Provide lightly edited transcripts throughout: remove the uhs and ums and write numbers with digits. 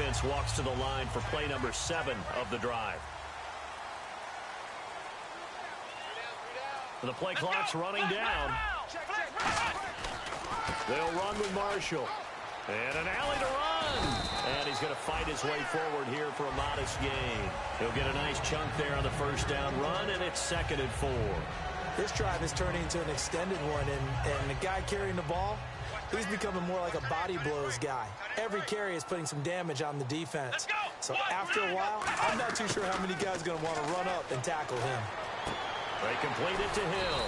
offense walks to the line for play number 7 of the drive. The play clock's running down. They'll run with Marshall. And an alley to run. And he's going to fight his way forward here for a modest gain. He'll get a nice chunk there on the first down run, and it's 2nd and 4. This drive is turning into an extended one, and the guy carrying the ball, he's becoming more like a body blows guy. Every carry is putting some damage on the defense. So after a while, I'm not too sure how many guys are going to want to run up and tackle him. They complete it to Hill.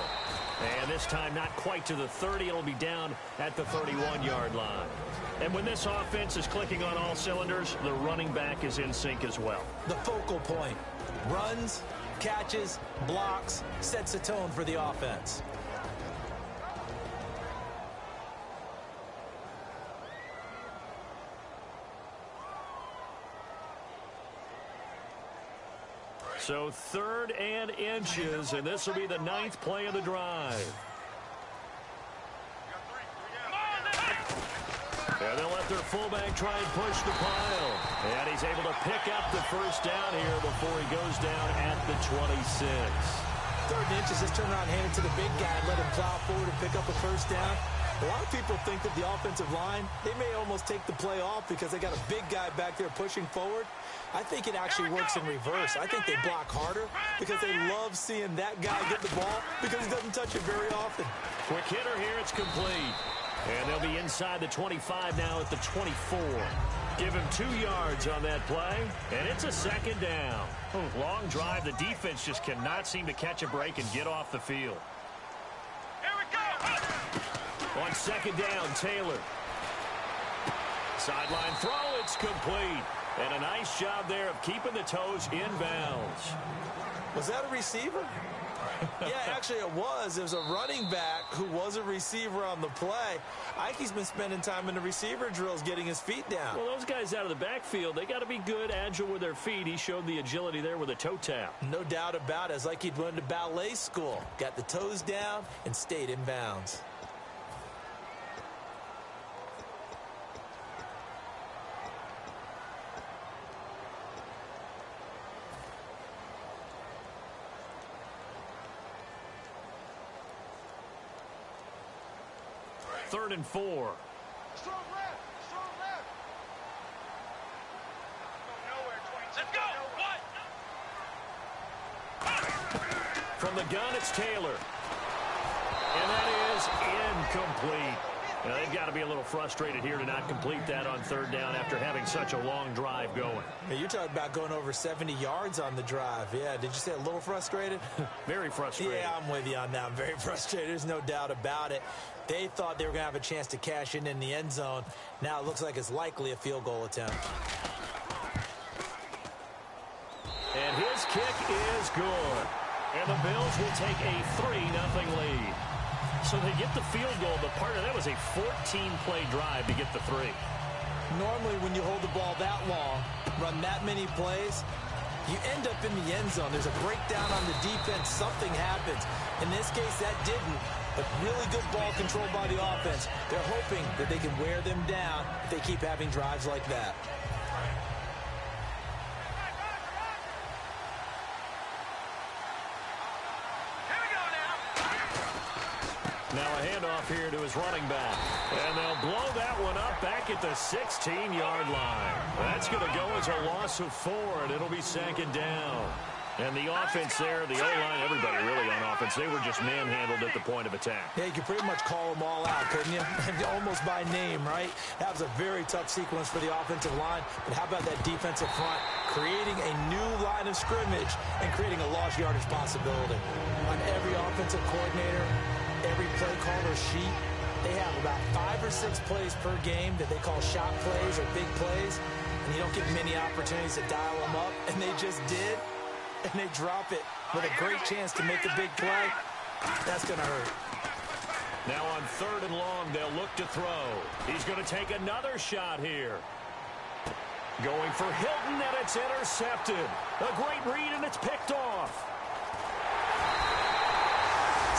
And this time not quite to the 30. It'll be down at the 31-yard line. And when this offense is clicking on all cylinders, the running back is in sync as well. The focal point. Runs, catches, blocks, sets a tone for the offense. So 3rd and inches, and this will be the 9th play of the drive. And they'll let their fullback try and push the pile. And he's able to pick up the first down here before he goes down at the 26. 3rd and inches, just turn around and hand it to the big guy and let him plow forward and pick up a first down. A lot of people think that the offensive line, they may almost take the play off because they got a big guy back there pushing forward. I think it actually works in reverse. I think they block harder because they love seeing that guy get the ball because he doesn't touch it very often. Quick hitter here, it's complete. And they'll be inside the 25 now at the 24. Give him 2 yards on that play, and it's a 2nd down. Long drive. The defense just cannot seem to catch a break and get off the field. Here we go. On 2nd down, Taylor. Sideline throw, it's complete. And a nice job there of keeping the toes inbounds. Was that a receiver? Yeah, actually it was. It was a running back who was a receiver on the play. Ikey's been spending time in the receiver drills getting his feet down. Well, those guys out of the backfield, they got to be good, agile with their feet. He showed the agility there with a toe tap. No doubt about it. It's like he'd went to ballet school. Got the toes down and stayed in bounds. Third and 4. Strong left. Strong left. Nowhere, 22. Let's go. What? From the gun, it's Taylor. And that is incomplete. Now, they've got to be a little frustrated here to not complete that on 3rd down after having such a long drive going. Hey, you're talking about going over 70 yards on the drive. Yeah, did you say a little frustrated? Very frustrated. Yeah, I'm with you on that. I'm very frustrated. There's no doubt about it. They thought they were going to have a chance to cash in the end zone. Now it looks like it's likely a field goal attempt. And his kick is good. And the Bills will take a 3-0 lead. So they get the field goal, but part of that was a 14-play drive to get the 3. Normally when you hold the ball that long, run that many plays, you end up in the end zone. There's a breakdown on the defense. Something happens. In this case, that didn't. But really good ball control by the offense. They're hoping that they can wear them down if they keep having drives like that. Here we go now. Now a handoff here to his running back. And they'll blow that one up back at the 16-yard line. That's going to go as a loss of 4, and it'll be 2nd down. And the offense there, the O-line, everybody really on offense, they were just manhandled at the point of attack. Yeah, you could pretty much call them all out, couldn't you? Almost by name, right? That was a very tough sequence for the offensive line. But how about that defensive front creating a new line of scrimmage and creating a lost yardage possibility? On every offensive coordinator, every play caller sheet, they have about 5 or 6 plays per game that they call shot plays or big plays. And you don't get many opportunities to dial them up, and they just did. And they drop it with a great chance to make a big play. That's going to hurt. Now on 3rd and long, they'll look to throw. He's going to take another shot here. Going for Hilton, and it's intercepted. A great read, and it's picked off.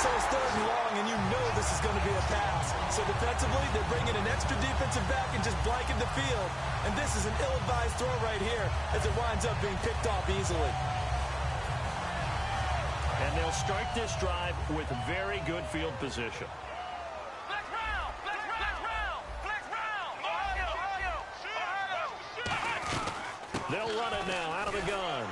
So it's 3rd and long, and you know this is going to be a pass. So defensively, they're bringing an extra defensive back and just blanket the field. And this is an ill-advised throw right here as it winds up being picked off easily. And they'll start this drive with very good field position. Flex round! Flex round! Flex round! They'll run it now out of the gun.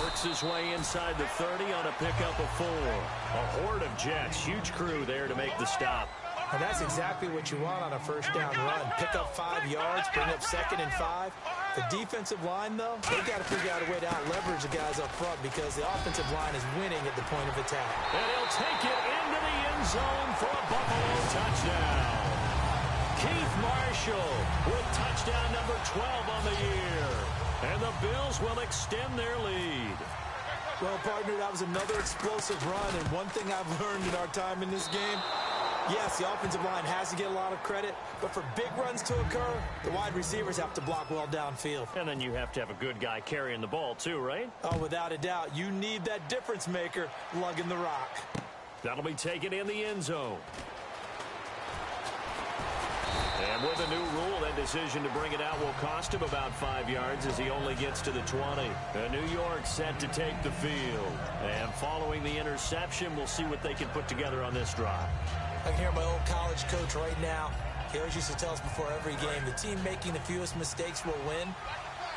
Works his way inside the 30 on a pickup of 4. A horde of Jets. Huge crew there to make the stop. And that's exactly what you want on a first down run. Pick up 5 yards, bring up 2nd and 5. The defensive line, though, they've got to figure out a way to out-leverage the guys up front because the offensive line is winning at the point of attack. And he'll take it into the end zone for a Buffalo touchdown. Keith Marshall with touchdown number 12 on the year. And the Bills will extend their lead. Well, partner, that was another explosive run. And one thing I've learned in our time in this game, yes, the offensive line has to get a lot of credit, but for big runs to occur, the wide receivers have to block well downfield. And then you have to have a good guy carrying the ball too, right? Oh, without a doubt. You need that difference maker lugging the rock. That'll be taken in the end zone. And with a new rule, that decision to bring it out will cost him about 5 yards as he only gets to the 20. New York set to take the field. And following the interception, we'll see what they can put together on this drive. I can hear my old college coach right now. He always used to tell us before every game, the team making the fewest mistakes will win.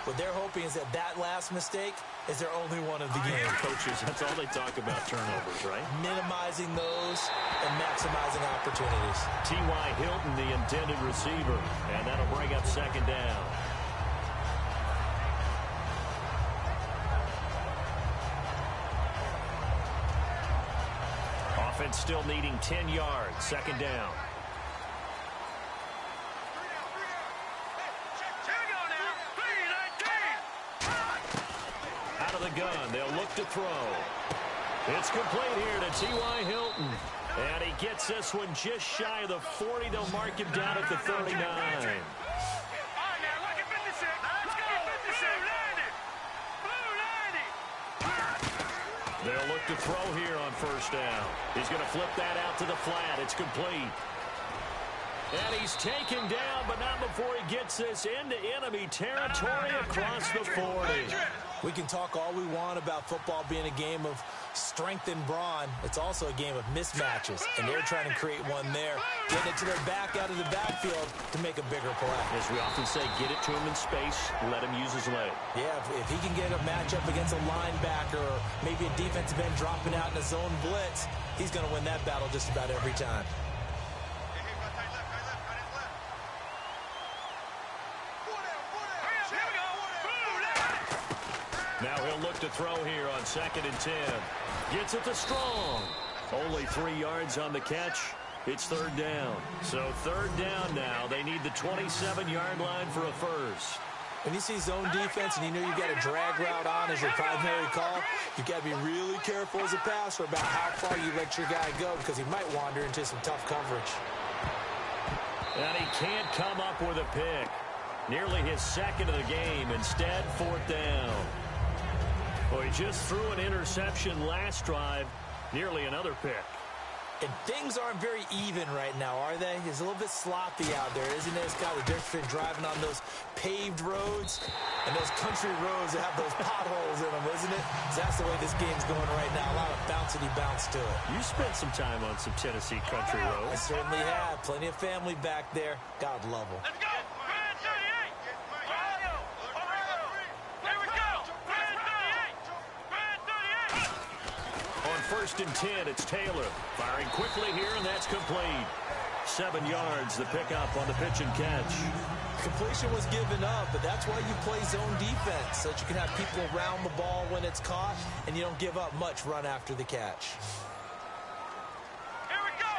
What they're hoping is that that last mistake is their only one of the game. Coaches, that's all they talk about, turnovers, right? Minimizing those and maximizing opportunities. T.Y. Hilton, the intended receiver, and that'll bring up 2nd down. Offense still needing 10 yards, 2nd down. Out of the gun, they'll look to throw. It's complete here to T.Y. Hilton. And he gets this one just shy of the 40. They'll mark him down at the 39. They'll look to throw here on 1st down. He's going to flip that out to the flat. It's complete. And he's taken down, but not before he gets this into enemy territory across the 40. We can talk all we want about football being a game of strength and brawn. It's also a game of mismatches, and they're trying to create one there, getting it to their back out of the backfield to make a bigger play. As we often say, get it to him in space, let him use his leg. Yeah, if he can get a matchup against a linebacker or maybe a defensive end dropping out in a zone blitz, he's going to win that battle just about every time. Now he'll look to throw here on 2nd and 10. Gets it to Strong. Only 3 yards on the catch. It's 3rd down. So 3rd down now. They need the 27-yard line for a first. When you see zone defense and you know you've got a drag route on as your primary call, you've got to be really careful as a passer about how far you let your guy go because he might wander into some tough coverage. And he can't come up with a pick. Nearly his 2nd of the game. Instead, 4th down. Well, he just threw an interception last drive. Nearly another pick. And things aren't very even right now, are they? It's a little bit sloppy out there, isn't it? It's got the difference between driving on those paved roads and those country roads that have those potholes in them, isn't it? So that's the way this game's going right now. A lot of bouncy bounce to it. You spent some time on some Tennessee country I roads. certainly have. Plenty of family back there. God love them. Let's go! Brand 38! Ohio! Ohio! There we go! Brand 38! Brand 38! On 1st and 10, it's Taylor. Firing quickly here, and that's complete. 7 yards, the pickup on the pitch and catch. Completion was given up, but that's why you play zone defense, so that you can have people around the ball when it's caught, and you don't give up much run after the catch. Here we go!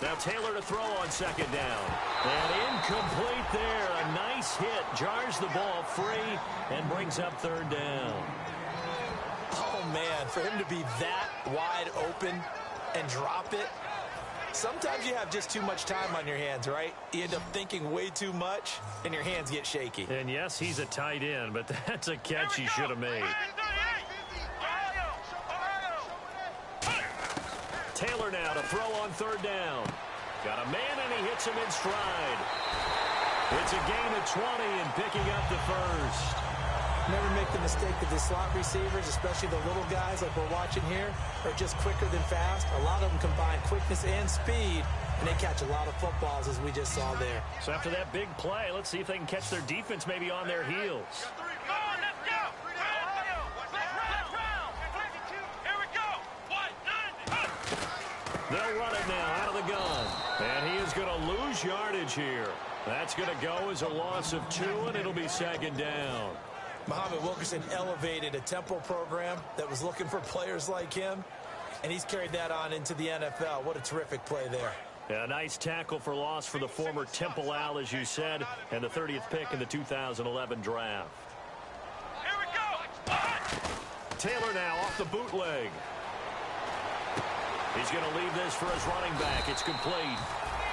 Now Taylor to throw on 2nd down. And incomplete there. A nice hit. Jars the ball free and brings up 3rd down. Oh, man, for him to be that wide open and drop it, sometimes you have just too much time on your hands, right? You end up thinking way too much, and your hands get shaky. And yes, he's a tight end, but that's a catch he should have made. Brand 38! Ohio! Ohio! Taylor now to throw on third down. Got a man, and he hits him in stride. It's a gain of 20 and picking up the first. Never make the mistake that the slot receivers, especially the little guys like we're watching here, are just quicker than fast. A lot of them combine quickness and speed, and they catch a lot of footballs, as we just saw there. So after that big play, let's see if they can catch their defense maybe on their heels. Come on, let's go. Here we go. They'll run it now out of the gun. And he is going to lose yardage here. That's going to go as a loss of 2, and it'll be second down. Muhammad Wilkerson elevated a tempo program that was looking for players like him, and he's carried that on into the NFL. What a terrific play there. A nice tackle for loss for the former Temple Owl, as you said, and the 30th pick in the 2011 draft. Here we go. Taylor now off the bootleg. He's going to leave this for his running back. It's complete.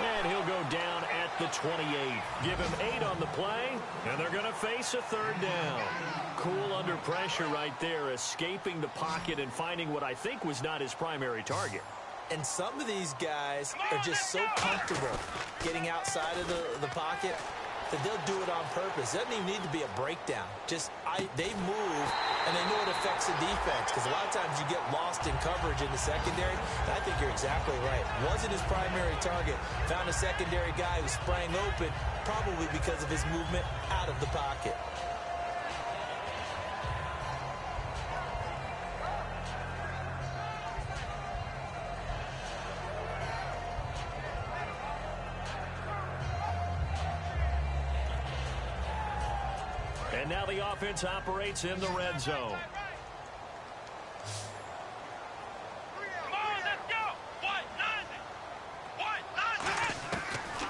And he'll go down at the 28. Give him 8 on the play, and they're going to face a third down. Cool under pressure right there, escaping the pocket and finding what I think was not his primary target. And some of these guys are just so comfortable getting outside of the pocket that they'll do it on purpose. It doesn't even need to be a breakdown. They move, and they know it affects the defense, because a lot of times you get lost in coverage in the secondary. And I think you're exactly right. Wasn't his primary target. Found a secondary guy who sprang open, probably because of his movement out of the pocket. And now the offense operates in the red zone. Come on, let's go.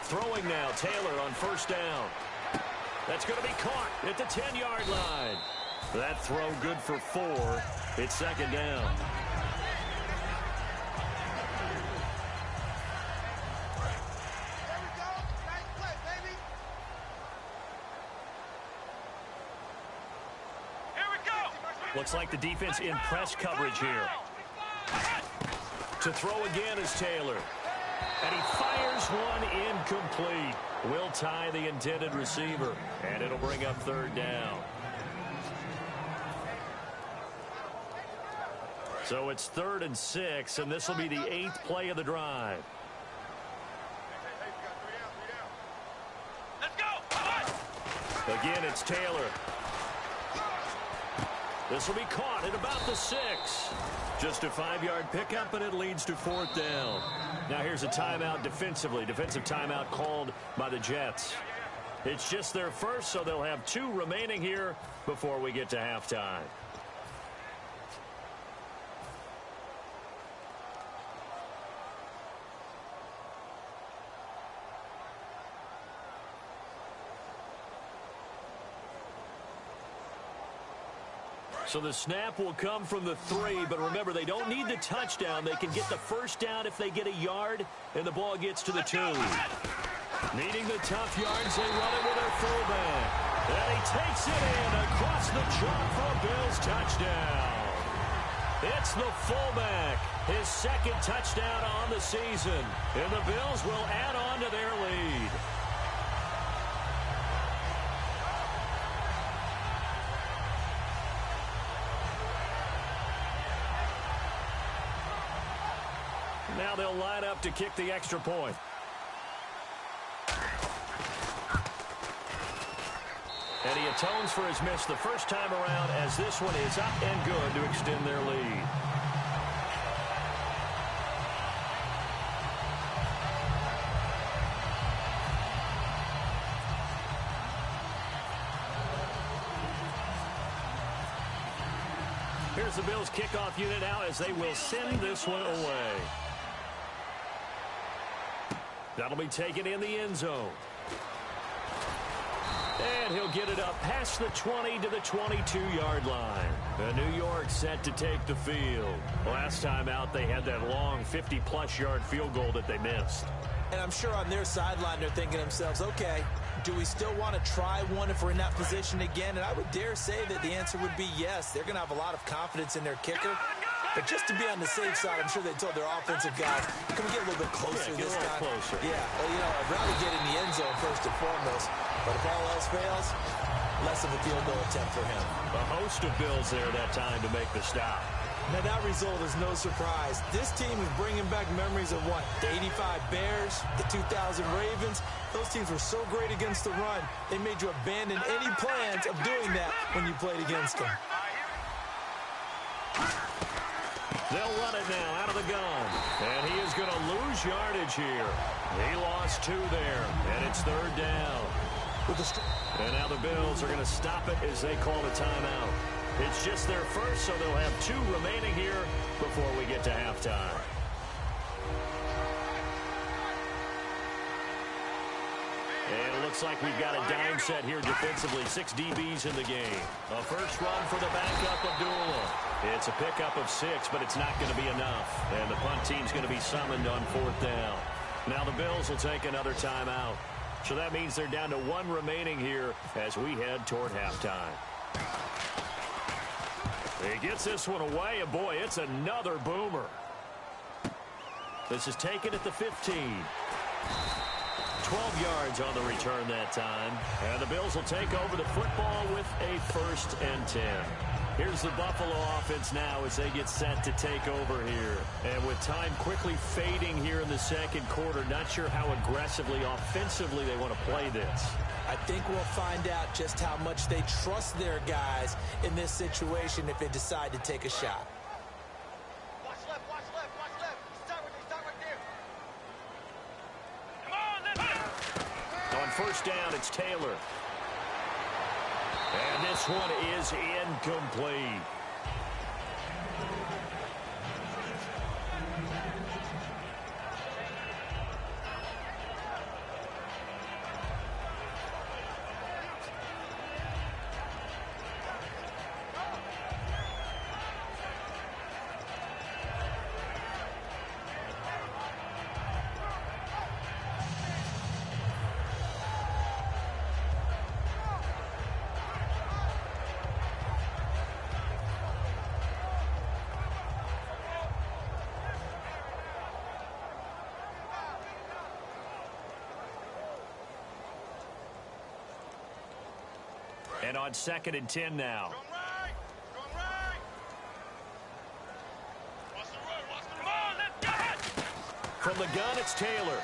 Throwing now, Taylor on first down. That's going to be caught at the 10-yard line. That throw good for 4. It's second down. Looks like the defense in press coverage here. To throw again is Taylor. And he fires one incomplete. Will tie the intended receiver. And it'll bring up third down. So it's 3rd and 6, and this will be the 8th play of the drive. Let's go. Again, it's Taylor. This will be caught at about the 6. Just a 5-yard pickup, and it leads to 4th down. Now here's a timeout defensively. Defensive timeout called by the Jets. It's just their first, so they'll have 2 remaining here before we get to halftime. So the snap will come from the 3, but remember, they don't need the touchdown. They can get the first down if they get a yard, and the ball gets to the 2. Needing the tough yards, they run it with their fullback. And he takes it in across the chalk for a Bills touchdown. It's the fullback, his 2nd touchdown on the season, and the Bills will add on to their lead. Now they'll line up to kick the extra point. And he atones for his miss the first time around, as this one is up and good to extend their lead. Here's the Bills kickoff unit now as they will send this one away. That'll be taken in the end zone. And he'll get it up past the 20 to the 22-yard line. New York set to take the field. Last time out, they had that long 50-plus yard field goal that they missed. And I'm sure on their sideline they're thinking to themselves, okay, do we still want to try one if we're in that position again? And I would dare say that the answer would be yes. They're going to have a lot of confidence in their kicker. But just to be on the safe side, I'm sure they told their offensive guys, can we get a little bit closer this time? Closer. Yeah, well, I'd rather get in the end zone first and foremost. But if all else fails, less of a field goal attempt for him. A host of Bills there that time to make the stop. Now, that result is no surprise. This team is bringing back memories of what? The 85 Bears, the 2000 Ravens. Those teams were so great against the run, they made you abandon any plans of doing that when you played against them. They'll run it now out of the gun. And he is going to lose yardage here. He lost 2 there, and it's 3rd down. And now the Bills are going to stop it as they call a timeout. It's just their first, so they'll have 2 remaining here before we get to halftime. And it looks like we've got a dime set here defensively. 6 DBs in the game. A first run for the backup, Abdullah. It's a pickup of 6, but it's not going to be enough. And the punt team's going to be summoned on 4th down. Now the Bills will take another timeout. So that means they're down to 1 remaining here as we head toward halftime. He gets this one away, and boy, it's another boomer. This is taken at the 15. 12 yards on the return that time. And the Bills will take over the football with a 1st and 10. Here's the Buffalo offense now as they get set to take over here. And with time quickly fading here in the second quarter, not sure how aggressively, offensively they want to play this. I think we'll find out just how much they trust their guys in this situation if they decide to take a shot. Watch left, watch left, watch left. Start right there. Come on, let's go. On 1st down, it's Taylor. And this one is incomplete. And on 2nd and 10 now. Going right. Going right. Watch the run, watch the run. Come on, let's get it. From the gun, it's Taylor.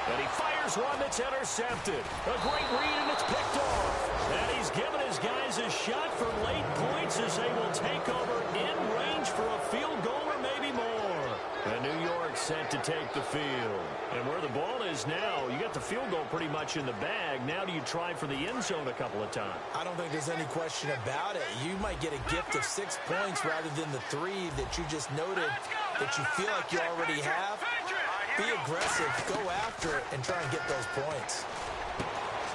And he fires one that's intercepted. A great read, and it's picked off. And he's given his guys a shot for late points as they will take over in range for a field goal or maybe more. And New York set to take the field. And where the ball is now, you got the field goal pretty much in the bag. Now do you try for the end zone a couple of times? I don't think there's any question about it. You might get a gift of 6 points rather than the 3 that you just noted that you feel like you already have. Be aggressive, go after it, and try and get those points.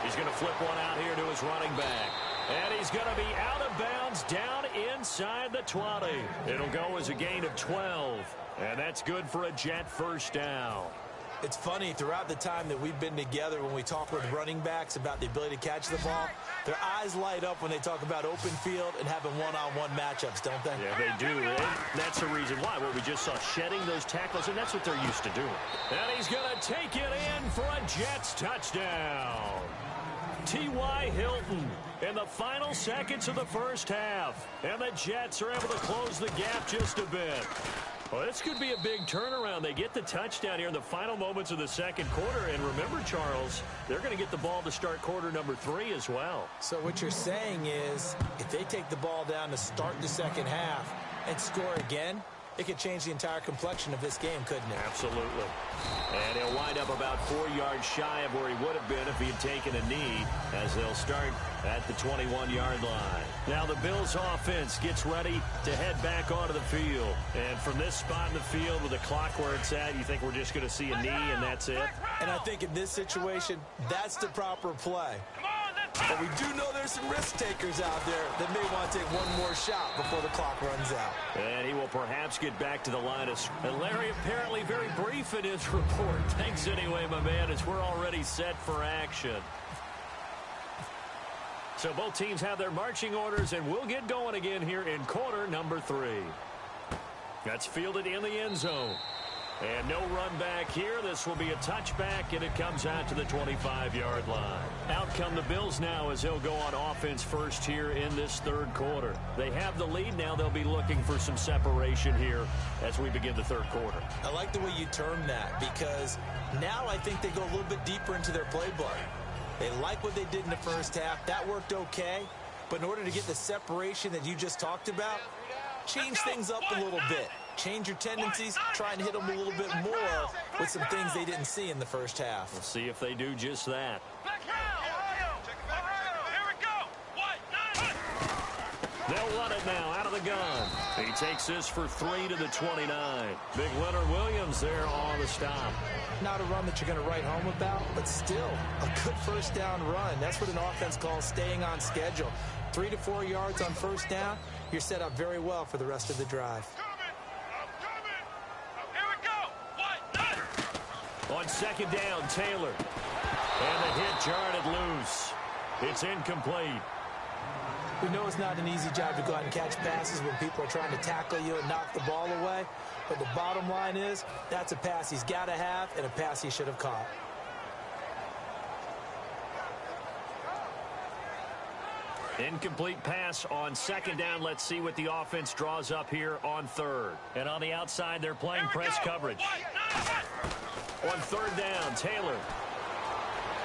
He's going to flip one out here to his running back. And he's going to be out of bounds down inside the 20. It'll go as a gain of 12. And that's good for a Jet 1st down. It's funny, throughout the time that we've been together, when we talk with running backs about the ability to catch the ball, their eyes light up when they talk about open field and having one-on-one matchups, don't they? Yeah, they do. And that's the reason why. Well, we just saw shedding those tackles, and that's what they're used to doing. And he's going to take it in for a Jets touchdown. T.Y. Hilton in the final seconds of the 1st half. And the Jets are able to close the gap just a bit. Well, this could be a big turnaround. They get the touchdown here in the final moments of the second quarter. And remember, Charles, they're going to get the ball to start quarter number 3 as well. So what you're saying is if they take the ball down to start the second half and score again, it could change the entire complexion of this game, couldn't it? Absolutely. And he'll wind up about 4 yards shy of where he would have been if he had taken a knee, as they'll start at the 21-yard line. Now the Bills offense gets ready to head back onto the field. And from this spot in the field with the clock where it's at, you think we're just going to see a knee and that's it? And I think in this situation, that's the proper play. But we do know there's some risk takers out there that may want to take one more shot before the clock runs out. And he will perhaps get back to the line of... And Larry apparently very brief in his report. Thanks anyway, my man, as we're already set for action. So both teams have their marching orders, and we'll get going again here in quarter number 3. That's fielded in the end zone. And no run back here. This will be a touchback, and it comes out to the 25-yard line. Out come the Bills now as they'll go on offense first here in this third quarter. They have the lead now. They'll be looking for some separation here as we begin the third quarter. I like the way you termed that, because now I think they go a little bit deeper into their playbook. They like what they did in the first half. That worked okay. But in order to get the separation that you just talked about, change things up a little bit. Change your tendencies, try and hit them a little bit more with some things they didn't see in the first half. We'll see if they do just that. They'll run it now out of the gun. He takes this for 3 to the 29. Big Leonard Williams there on the stop. Not a run that you're going to write home about, but still a good first down run. That's what an offense calls staying on schedule. 3 to 4 yards on first down, you're set up very well for the rest of the drive. On second down, Taylor. And the hit jarred loose. It's incomplete. We know it's not an easy job to go out and catch passes when people are trying to tackle you and knock the ball away. But the bottom line is, that's a pass he's got to have and a pass he should have caught. Incomplete pass on second down. Let's see what the offense draws up here on third. And on the outside, they're playing press coverage. On third down, Taylor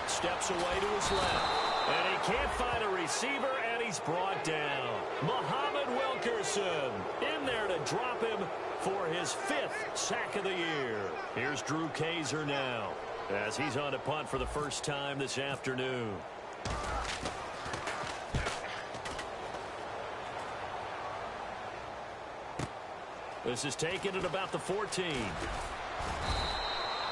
steps away to his left. And he can't find a receiver, and he's brought down. Muhammad Wilkerson in there to drop him for his 5th sack of the year. Here's Drew Kaiser now as he's on a punt for the first time this afternoon. This is taken at about the 14.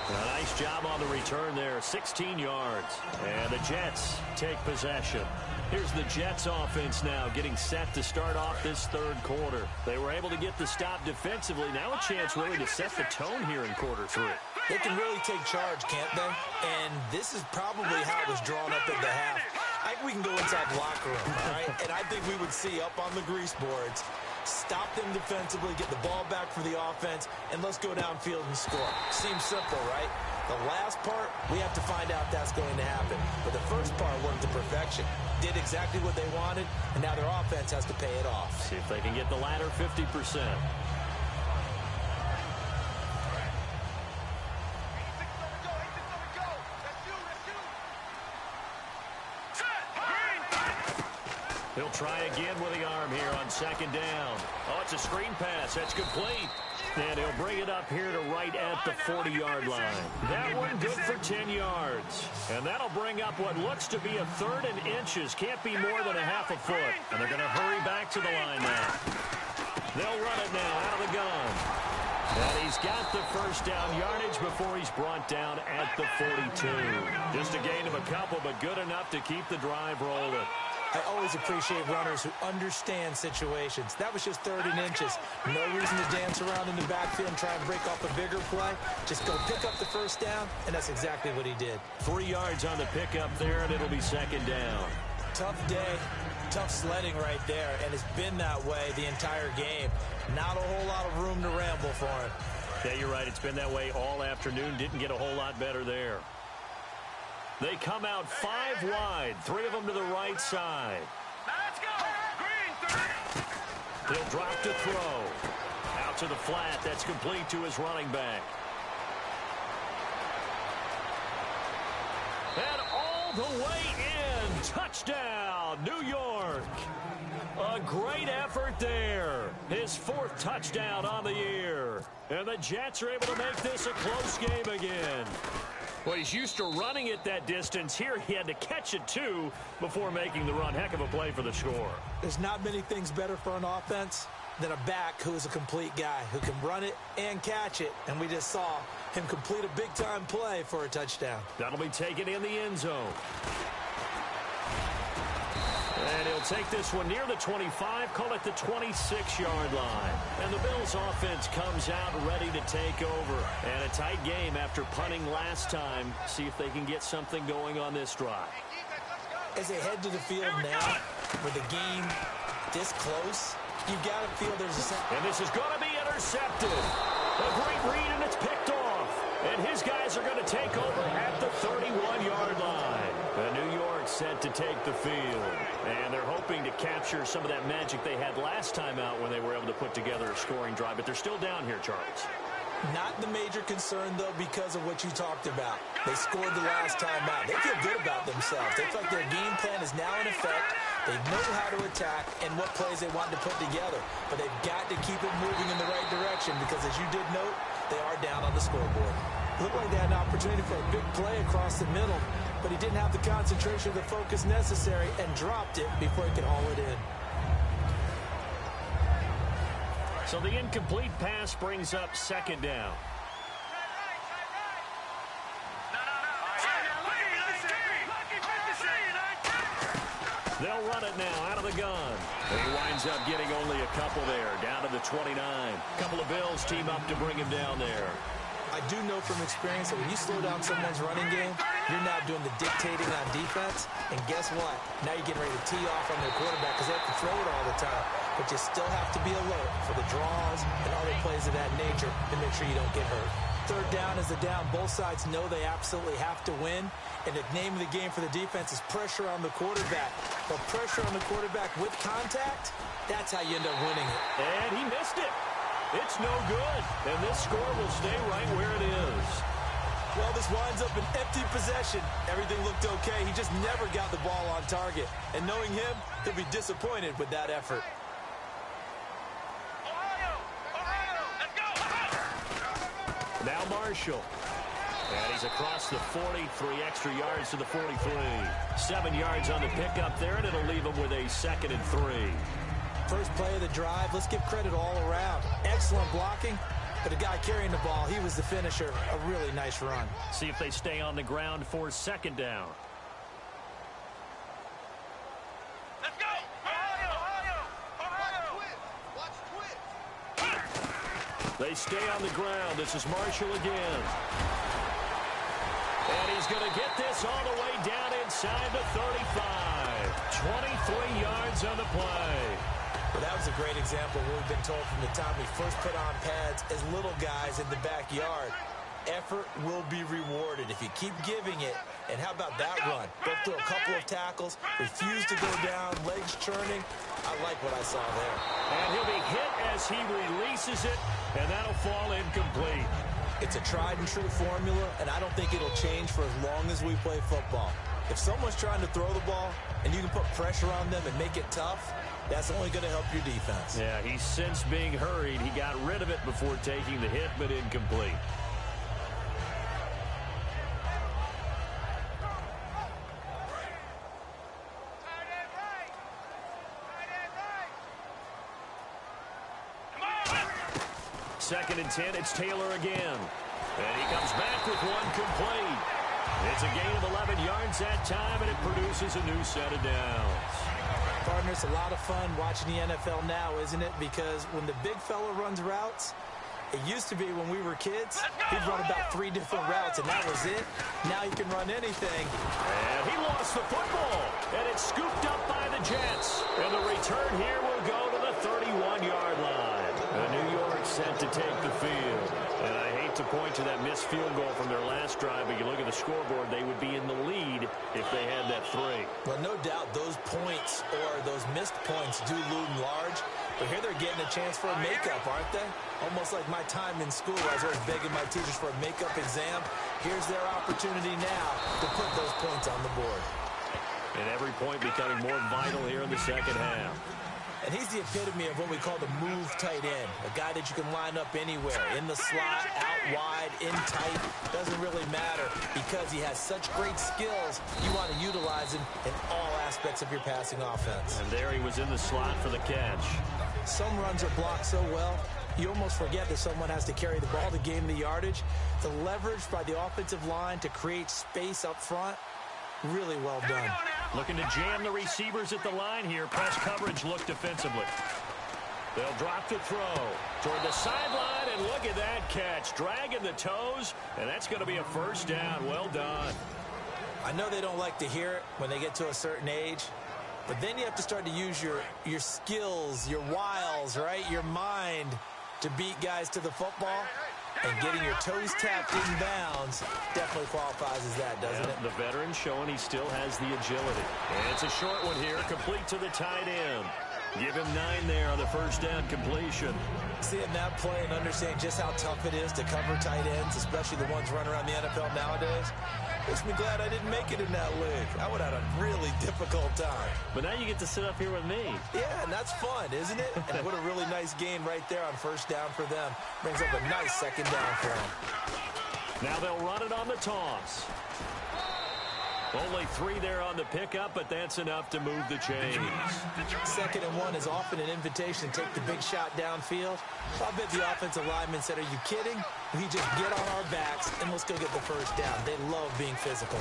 A nice job on the return there, 16 yards. And the Jets take possession. Here's the Jets offense now getting set to start off this third quarter. They were able to get the stop defensively. Now a chance really to set the tone here in quarter 3. They can really take charge, can't they? And this is probably how it was drawn up at the half. I think we can go inside the locker room, all right? And I think we would see up on the grease boards, stop them defensively, get the ball back for the offense, and let's go downfield and score. Seems simple, right? The last part, we have to find out if that's going to happen. But the first part worked to perfection. Did exactly what they wanted, and now their offense has to pay it off. See if they can get the latter 50%. He'll try again with the arm here on second down. Oh, it's a screen pass. That's complete. And he'll bring it up here to right at the 40-yard line. That one good for 10 yards. And that'll bring up what looks to be a 3rd and inches. Can't be more than a half a foot. And they're going to hurry back to the line now. They'll run it now out of the gun. And he's got the first down yardage before he's brought down at the 42. Just a gain of a couple, but good enough to keep the drive rolling. I always appreciate runners who understand situations. That was just 3rd and inches. No reason to dance around in the backfield and try and break off a bigger play. Just go pick up the first down, and that's exactly what he did. 3 yards on the pickup there, and it'll be second down. Tough day, tough sledding right there, and it's been that way the entire game. Not a whole lot of room to ramble for him. Yeah, you're right. It's been that way all afternoon. Didn't get a whole lot better there. They come out 5 wide, 3 of them to the right side. Let's go. Green 3. He'll drop to throw. Out to the flat. That's complete to his running back. And all the way in. Touchdown, New York. A great effort there. His 4th touchdown on the year. And the Jets are able to make this a close game again. Well, he's used to running it that distance. Here he had to catch it, too, before making the run. Heck of a play for the score. There's not many things better for an offense than a back who is a complete guy, who can run it and catch it. And we just saw him complete a big-time play for a touchdown. That'll be taken in the end zone. And he'll take this one near the 25, call it the 26-yard line. And the Bills offense comes out ready to take over. And a tight game after punting last time. See if they can get something going on this drive. As they head to the field now, with the game this close, you've got to feel there's a sense. And this is going to be intercepted. A great read, and it's picked off. And his guys are going to take over at the 31-yard line. New York set to take the field. And they're hoping to capture some of that magic they had last time out when they were able to put together a scoring drive. But they're still down here, Charles. Not the major concern, though, because of what you talked about. They scored the last time out. They feel good about themselves. They feel like their game plan is now in effect. They know how to attack and what plays they want to put together. But they've got to keep it moving in the right direction because, as you did note, they are down on the scoreboard. Looked like they had an opportunity for a big play across the middle, but he didn't have the concentration or the focus necessary and dropped it before he could haul it in. So the incomplete pass brings up second down. They'll run it now out of the gun. And he winds up getting only a couple there, down to the 29. A couple of Bills team up to bring him down there. I do know from experience that when you slow down someone's running game, you're not doing the dictating on defense. And guess what? Now you're getting ready to tee off on their quarterback because they have to throw it all the time. But you still have to be alert for the draws and other plays of that nature to make sure you don't get hurt. Third down is the down. Both sides know they absolutely have to win. And the name of the game for the defense is pressure on the quarterback. But pressure on the quarterback with contact, that's how you end up winning it. And he missed it. It's no good. And this score will stay right where it is. Well, this winds up an empty possession. Everything looked okay. He just never got the ball on target. And knowing him, he'll be disappointed with that effort. Now Marshall. And he's across the 40, 3 extra yards to the 43. 7 yards on the pickup there, and it'll leave him with a 2nd and 3. First play of the drive, let's give credit all around. Excellent blocking, but the guy carrying the ball, he was the finisher. A really nice run. See if they stay on the ground for second down. Let's go! They stay on the ground. This is Marshall again. And he's going to get this all the way down inside the 35. 23 yards on the play. Well, that was a great example of what we've been told from the time we first put on pads as little guys in the backyard. Effort will be rewarded if you keep giving it. And how about that run? Broke through a couple of tackles, refused to go down, legs churning. I like what I saw there. And he'll be hit as he releases it, and that'll fall incomplete. It's a tried-and-true formula, and I don't think it'll change for as long as we play football. If someone's trying to throw the ball and you can put pressure on them and make it tough, that's only going to help your defense. Yeah, he's since being hurried. He got rid of it before taking the hit, but incomplete. Second and 10, it's Taylor again. And he comes back with one complete. It's a gain of 11 yards that time, and it produces a new set of downs. Partner, it's a lot of fun watching the NFL now, isn't it? Because when the big fella runs routes, it used to be when we were kids, he'd run about 3 different routes, and that was it. Now he can run anything. And he lost the football, and it's scooped up by the Jets. And the return here will go to the 31-yard line. New York set to take the field. And I hate to point to that missed field goal from their last drive, but you look at the scoreboard, they would be in the lead if they had that 3. Well, no doubt those points or those missed points do loom large. But here they're getting a chance for a makeup, aren't they? Almost like my time in school. I was always begging my teachers for a makeup exam. Here's their opportunity now to put those points on the board. And every point becoming more vital here in the second half. And he's the epitome of what we call the move tight end. A guy that you can line up anywhere. In the slot, out wide, in tight. Doesn't really matter because he has such great skills. You want to utilize him in all aspects of your passing offense. And there he was in the slot for the catch. Some runs are blocked so well, you almost forget that someone has to carry the ball to gain the yardage. The leverage by the offensive line to create space up front, really well done. Looking to jam the receivers at the line here. Press coverage look defensively. They'll drop the throw toward the sideline, and look at that catch. Dragging the toes, and that's going to be a first down. Well done. I know they don't like to hear it when they get to a certain age, but then you have to start to use your skills, your wiles, right, your mind to beat guys to the football. And getting your toes tapped in bounds definitely qualifies as that, doesn't it? The veteran showing he still has the agility. And it's a short one here, complete to the tight end. Give him 9 there on the first down completion. Seeing that play and understanding just how tough it is to cover tight ends, especially the ones running around the NFL nowadays, makes me glad I didn't make it in that league. I would have had a really difficult time. But now you get to sit up here with me. Yeah, and that's fun, isn't it? And what a really nice gain right there on first down for them. Brings up a nice second down for them. Now they'll run it on the toss. Only 3 there on the pickup, but that's enough to move the chains. 2nd and 1 is often an invitation to take the big shot downfield. I bet the offensive lineman said, are you kidding? We just get on our backs and let's go get the first down. They love being physical.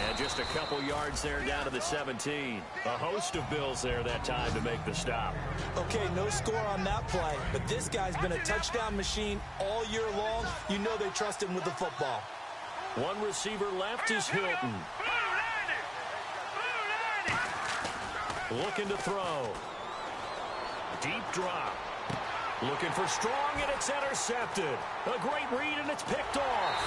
And just a couple yards there down to the 17. A host of Bills there that time to make the stop. Okay, no score on that play, but this guy's been a touchdown machine all year long. You know they trust him with the football. One receiver left is Hilton. Looking to throw. Deep drop. Looking for strong, and it's intercepted. A great read, and it's picked off.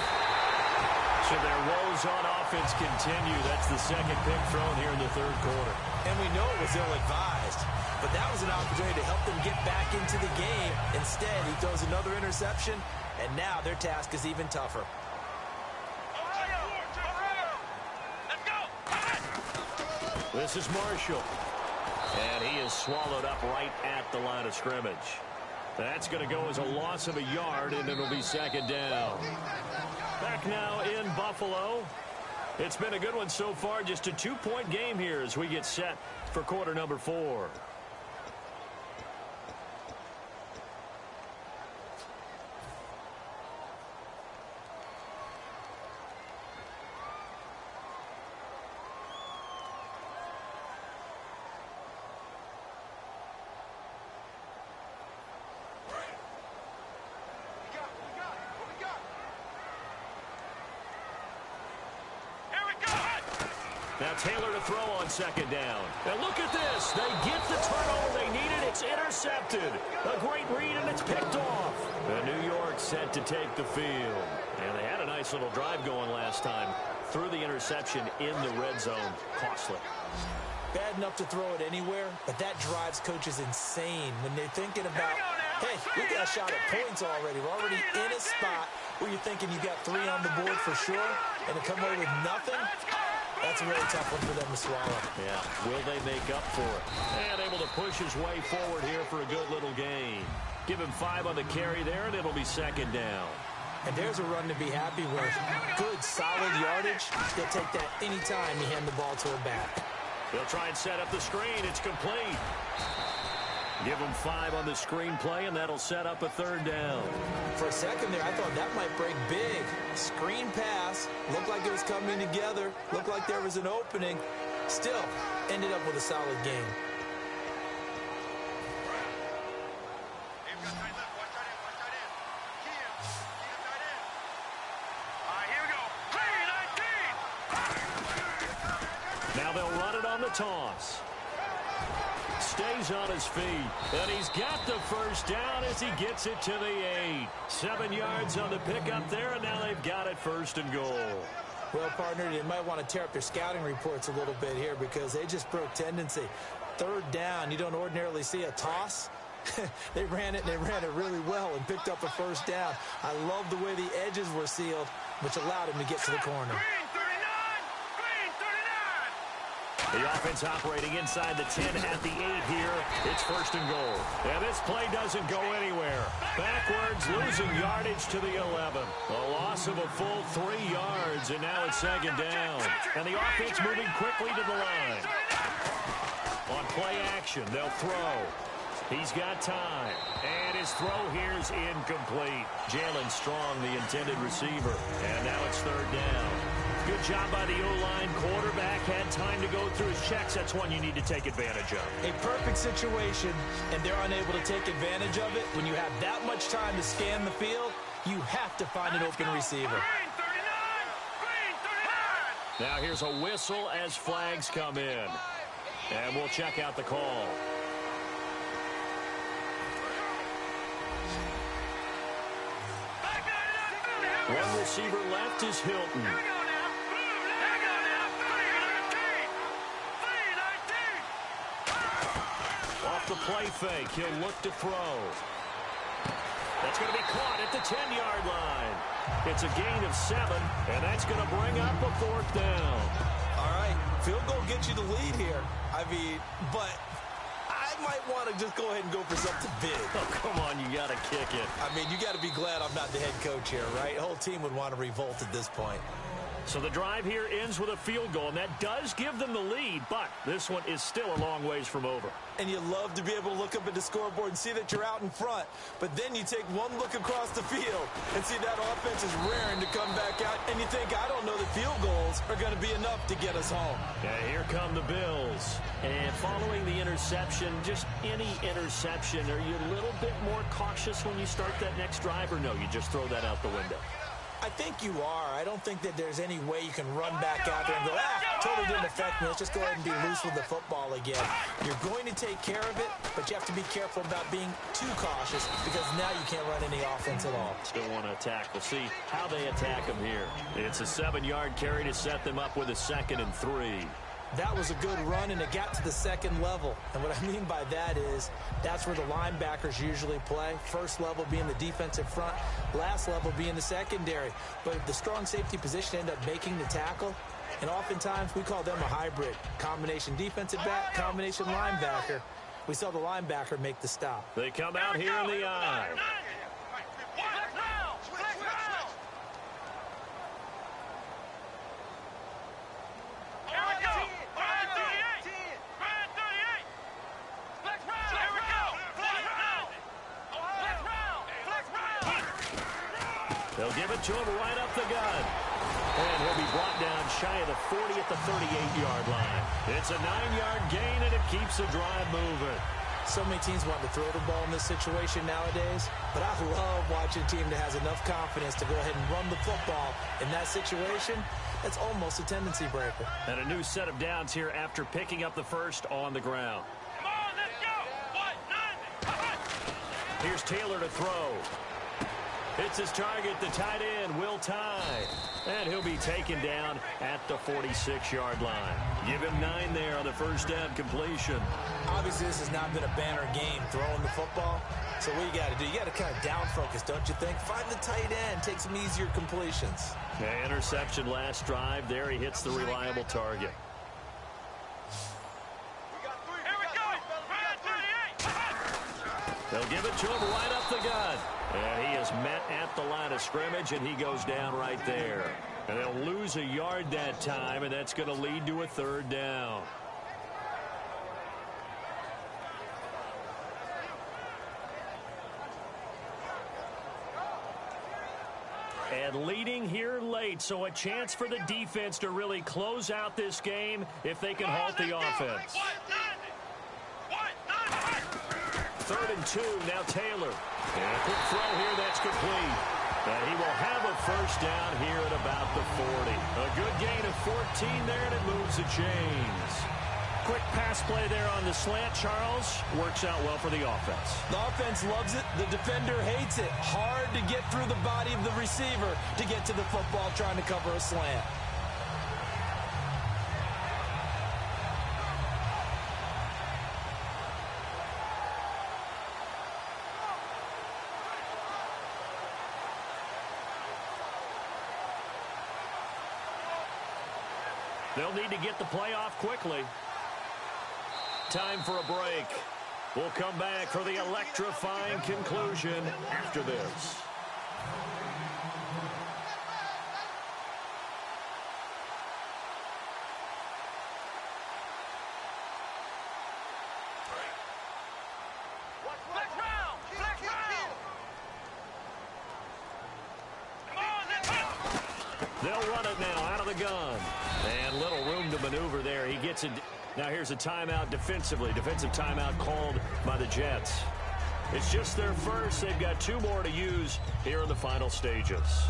So their woes on offense continue. That's the second pick thrown here in the 3rd quarter. And we know it was ill-advised, but that was an opportunity to help them get back into the game. Instead, he throws another interception, and now their task is even tougher. This is Marshall. And he is swallowed up right at the line of scrimmage. That's going to go as a loss of a yard, and it'll be 2nd down. Back now in Buffalo. It's been a good one so far. Just a 2-point game here as we get set for quarter number 4. Now Taylor to throw on 2nd down. And look at this. They get the turnover they needed. It's intercepted. A great read, and it's picked off. And New York set to take the field. And they had a nice little drive going last time. Threw the interception in the red zone. Costly. Bad enough to throw it anywhere, but that drives coaches insane when they're thinking about, hey, we got a shot at points already. We're already in a spot where you're thinking you got 3 on the board for sure, and to come away with nothing, that's a really tough one for them to swallow. Yeah, will they make up for it? And able to push his way forward here for a good little gain. Give him 5 on the carry there, and it'll be 2nd down. And there's a run to be happy with. Good, solid yardage. He'll take that anytime you hand the ball to him back. They'll try and set up the screen. It's complete. Give him 5 on the screen play, and that'll set up a 3rd down. For a second there, I thought that might break big. Screen pass. Looked like it was coming together. Looked like there was an opening. Still, ended up with a solid game. Now they'll run it on the toss. Stays on his feet, and he's got the first down as he gets it to the 8. 7 yards on the pickup there, and now they've got it 1st and goal. Well, partner, they might want to tear up their scouting reports a little bit here because they just broke tendency. 3rd down, you don't ordinarily see a toss. They ran it, and they ran it really well and picked up a 1st down. I love the way the edges were sealed, which allowed him to get to the corner. The offense operating inside the 10 at the 8 here. It's 1st and goal. And this play doesn't go anywhere. Backwards, losing yardage to the 11. A loss of a full 3 yards, and now it's 2nd down. And the offense moving quickly to the line. On play action, they'll throw. He's got time. And his throw here is incomplete. Jalen Strong, the intended receiver. And now it's 3rd down. Good job by the O-line. Quarterback had time to go through his checks. That's one you need to take advantage of. A perfect situation, and they're unable to take advantage of it. When you have that much time to scan the field, you have to find an open receiver. Now here's a whistle as flags come in. And we'll check out the call. One receiver left is Hilton. Off the play fake, he'll look to throw. That's going to be caught at the 10-yard line. It's a gain of 7, and that's going to bring up a 4th down. All right, field goal gets you the lead here. I mean, but I might want to just go ahead and go for something big. Oh, come on, you got to kick it. I mean, you got to be glad I'm not the head coach here, right? The whole team would want to revolt at this point. So the drive here ends with a field goal, and that does give them the lead, but this one is still a long ways from over. And you love to be able to look up at the scoreboard and see that you're out in front, but then you take one look across the field and see that offense is raring to come back out, and you think, I don't know that field goals are going to be enough to get us home. Yeah, here come the Bills. And following the interception, just any interception, are you a little bit more cautious when you start that next drive, or no, you just throw that out the window? I think you are. I don't think that there's any way you can run back out there and go, totally didn't affect me. Let's just go ahead and be loose with the football again. You're going to take care of it, but you have to be careful about being too cautious because now you can't run any offense at all. Still want to attack. We'll see how they attack them here. It's a 7-yard carry to set them up with a 2nd and 3. That was a good run, and it got to the 2nd level. And what I mean by that is that's where the linebackers usually play. First level being the defensive front, last level being the secondary. But the strong safety position ended up making the tackle, and oftentimes we call them a hybrid. Combination defensive back, combination linebacker. We saw the linebacker make the stop. They come out here in the eye. They'll give it to him right up the gut. And he'll be brought down shy of the 40 at the 38-yard line. It's a 9-yard gain, and it keeps the drive moving. So many teams want to throw the ball in this situation nowadays, but I love watching a team that has enough confidence to go ahead and run the football in that situation. That's almost a tendency breaker. And a new set of downs here after picking up the first on the ground. Come on, let's go. Here's Taylor to throw. It's his target, the tight end, Will Tye. And he'll be taken down at the 46-yard line. Give him 9 there on the first down completion. Obviously, this has not been a banner game throwing the football. So what you got to do, you got to kind of down focus, don't you think? Find the tight end, take some easier completions. Yeah, interception last drive. There he hits the reliable target. Here we go. 38. They'll give it to him right up the gut. And he is met at the line of scrimmage, and he goes down right there. And they'll lose a yard that time, and that's going to lead to a 3rd down. And leading here late, so a chance for the defense to really close out this game if they can halt the offense. 3rd and 2, now Taylor. And a quick throw here, that's complete. And he will have a first down here at about the 40. A good gain of 14 there, and it moves the chains. Quick pass play there on the slant, Charles. Works out well for the offense. The offense loves it. The defender hates it. Hard to get through the body of the receiver to get to the football trying to cover a slant. They'll need to get the play off quickly. Time for a break. We'll come back for the electrifying conclusion after this. They'll run it now out of the gun. And little room to maneuver there. He gets it. Now here's a timeout defensively. Defensive timeout called by the Jets. It's just their first. They've got 2 more to use here in the final stages.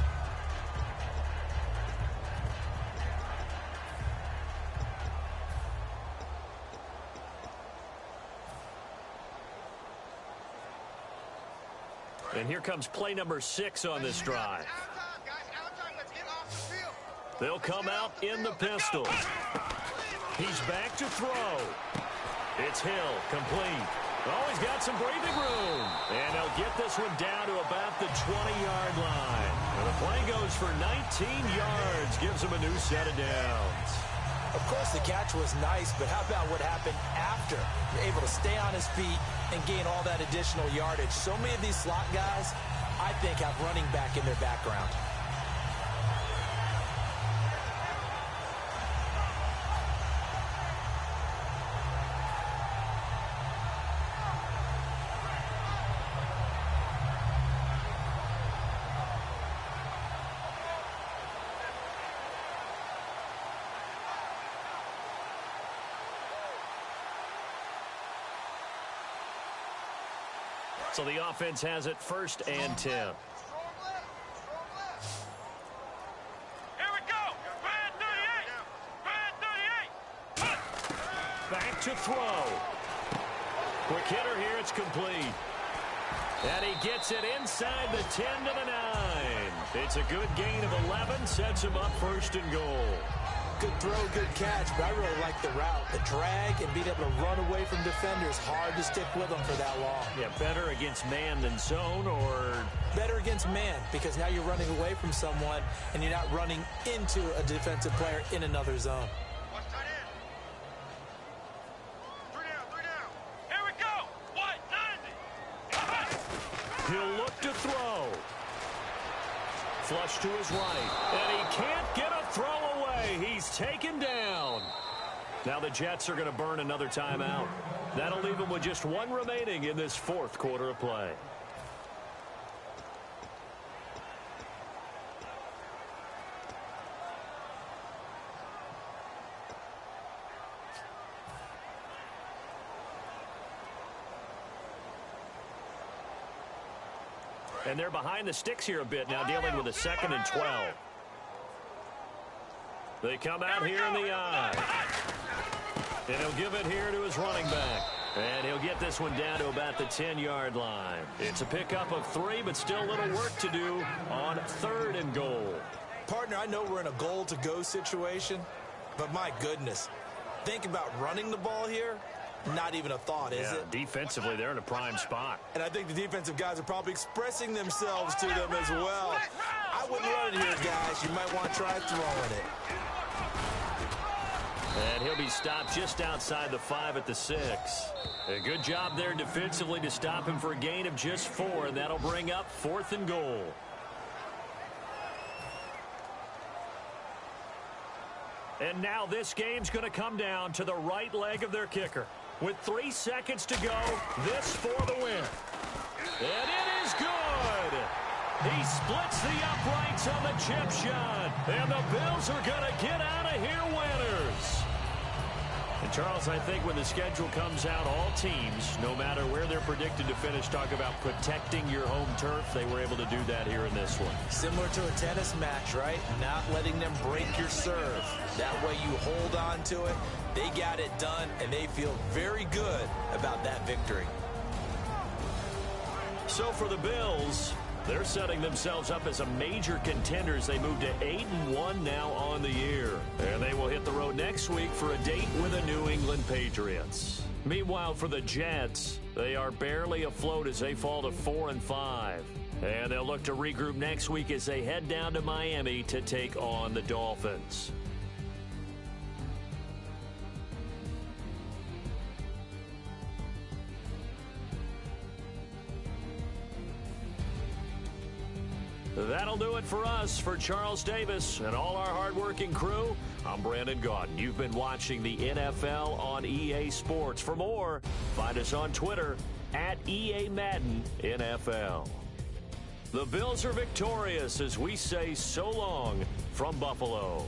And here comes play number 6 on this drive. They'll come out in the pistol. He's back to throw. It's Hill, complete. Oh, he's got some breathing room. And they'll get this one down to about the 20-yard line. And the play goes for 19 yards, gives him a new set of downs. Of course, the catch was nice, but how about what happened after? You're able to stay on his feet and gain all that additional yardage. So many of these slot guys, I think, have running back in their background. So the offense has it 1st and 10. Here we go. Bad 38. Bad 38. Back to throw. Quick hitter here. It's complete. And he gets it inside the 10 to the 9. It's a good gain of 11. Sets him up 1st and goal. Good throw, good catch, but I really like the route. The drag and being able to run away from defenders. Hard to stick with them for that long. Yeah, better against man than zone, or better against man, because now you're running away from someone and you're not running into a defensive player in another zone. Watch tight end. 3 down. Here we go. White 90. He'll look to throw. Flush to his right. And he can't get a throw away. He's taken down. Now the Jets are going to burn another timeout. That'll leave them with just 1 remaining in this 4th quarter of play. And they're behind the sticks here a bit now, dealing with a 2nd and 12. They come out here in the eye. And he'll give it here to his running back. And he'll get this one down to about the 10-yard line. It's a pickup of 3, but still a little work to do on 3rd and goal. Partner, I know we're in a goal-to-go situation, but my goodness, think about running the ball here. Not even a thought, is it? Defensively, they're in a prime spot. And I think the defensive guys are probably expressing themselves to them as well. I wouldn't run it here, guys. You might want to try throwing it. And he'll be stopped just outside the 5 at the 6. A good job there defensively to stop him for a gain of just 4, and that'll bring up 4th and goal. And now this game's going to come down to the right leg of their kicker. With 3 seconds to go, this for the win. And it is good. He splits the uprights on the chip shot. And the Bills are going to get out of here winners. And Charles, I think when the schedule comes out, all teams, no matter where they're predicted to finish, talk about protecting your home turf. They were able to do that here in this one. Similar to a tennis match, right? Not letting them break your serve. That way you hold on to it. They got it done, and they feel very good about that victory. So for the Bills, they're setting themselves up as a major contender as they move to 8-1 now on the year. And they will hit the road next week for a date with the New England Patriots. Meanwhile, for the Jets, they are barely afloat as they fall to 4-5. And they'll look to regroup next week as they head down to Miami to take on the Dolphins. That'll do it for us. For Charles Davis and all our hardworking crew, I'm Brandon Gaudin. You've been watching the NFL on EA Sports. For more, find us on Twitter at EA Madden NFL. The Bills are victorious as we say so long from Buffalo.